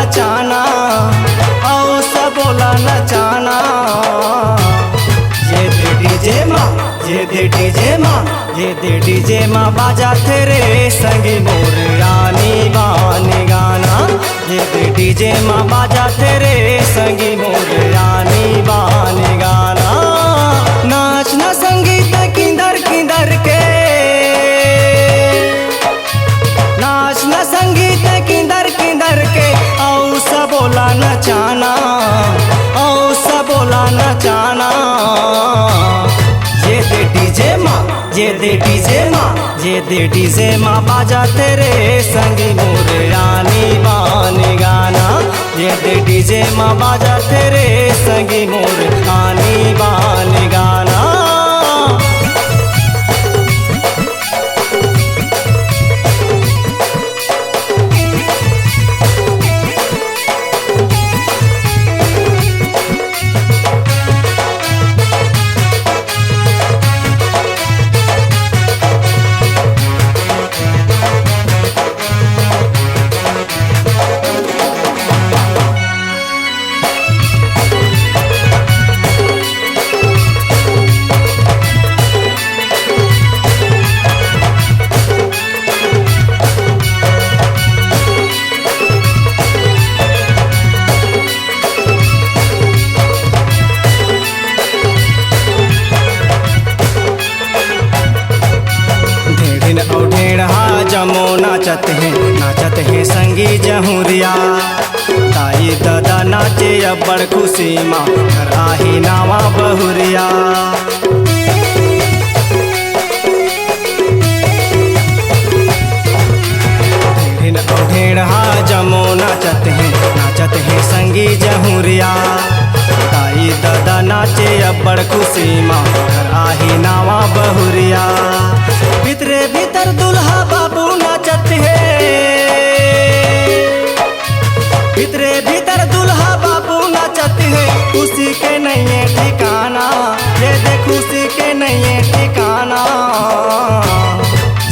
नचाना औ सब बोला नचाना। ये दे डीजे माँ, ये दे डीजे माँ, ये दे डीजे माँ बाजा तेरे संगी मोर रानी बानी गाना। ये दे डीजे माँ बाजा तेरे संगी मोर रानी बानी गाना। नाचना संगीत किंदर किंदर के, नाचना संगीत किंदर किंदर के औ सब बोला नचाना, औ सब बोला नचाना। ये दे डीजे माँ, ये दे डीजे माँ, ये दे डीजे माँ बाजा तेरे संगी मोर रानी बानी गाना। ये दे डीजे माँ बाजा तेरे संगी मोर रानी बानी गाना। जमो नाचत हैं संगी जहुरिया। ताई दादा नाचे अब्बड़ खुशी माँ राही नावा बहुरिया। ढेढ़ा जमो नाचत हैं संगी जहुरिया। ताई दादा नाचे अब्बड़ खुशी माँ राही नावा बहुरिया। भीतरे भीतर दुल्हा बाबू नाचत है, भीतरे भीतर दुल्हा बाबू नाचत है। खुशी के नहीं है ठिकाना, ये दे खुशी के नहीं है ठिकाना।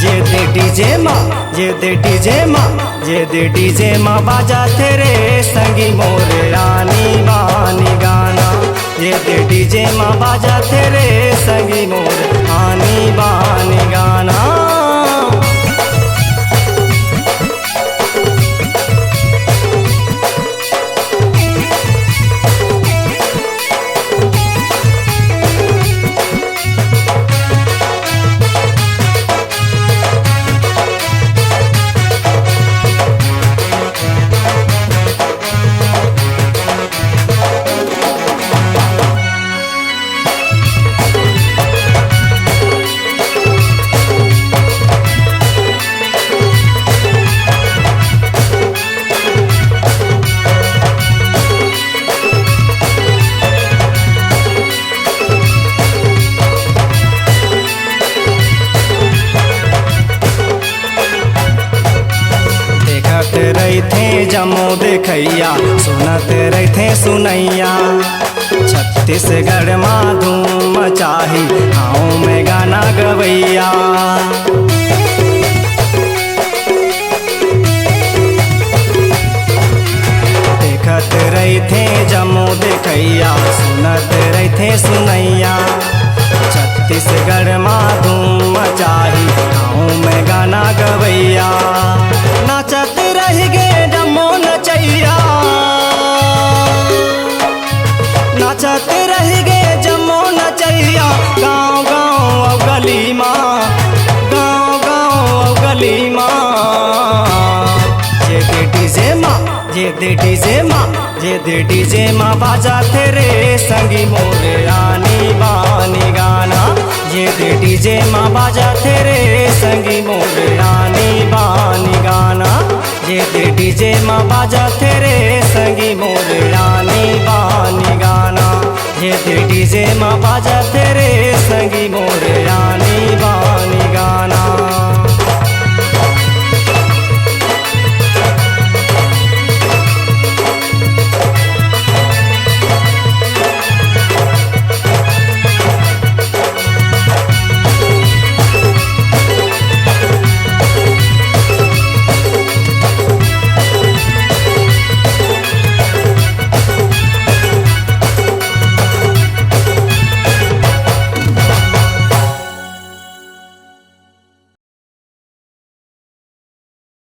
ये दे डीजे माँ, ये दे डीजे माँ, ये दे डीजे माँ बाजा तेरे संगी मोर रानी बानी गाना। ये दे डीजे माँ बाजा तेरे संगी मोर रानी बानी गाना। रही थे जमो देखैया, सुनत रही थे सुनैया। छत्तीसगढ़ माँ धूम मचाही, गाँव में गाना गवैया। देखत रही थे जमो देखैया, सुनत रही थे सुनैया। छत्तीसगढ़ माँ धूम मचाही, गाँव में गाना गवैया। नाचत रह गे जमो नचैया, नाचत रह गे जमो नचैया। गाँव गाँव गली माँ, गाँव गाँव गली माँ। ये दे डीजे माँ, ये दे डीजे माँ, ये दे डीजे माँ बाजा तेरे संगी मोर रानी बानी गाना। ये दे डीजे माँ बाजा तेरे संगी मोर रानी बानी गाना। ये दे डीजे माँ बाजा तेरे संगी मोर रानी बानी गाना। ये दे डीजे माँ बाजा तेरे संगी मोर रानी